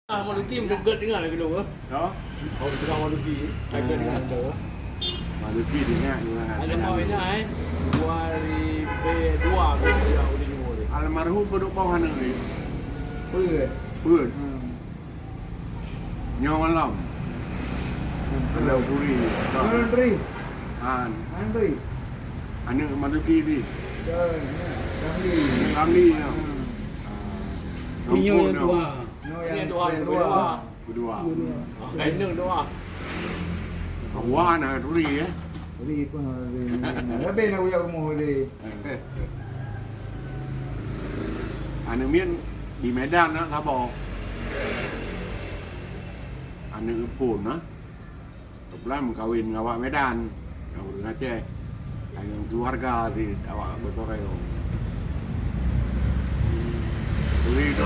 Maluki dekat dengan lagi dulu. Đó, Kalau kita Maluki, dekat dengan tu. Maluki dengar juga. Ada mau ini ai. 2002 kita udah jumpa dia. Almarhum penduduk bawah ni. Purut. Purut. Nyawa malam. Ada puri. Andri. Han. Andri. Anak Maluki ni. Ramli. Ramli ni. Pinyo yang dua. Yang dua. Kedua. Kena dua. Kawan nak turi eh. Ri pun ri. Lebih nak uyak rumah ri. Anak Mian di Medan nak sabar. Anak pun nah. Kebetulan kawin dengan awak Medan. Yang orang Aceh. Yang keluarga di awak Botoreo. Turi tu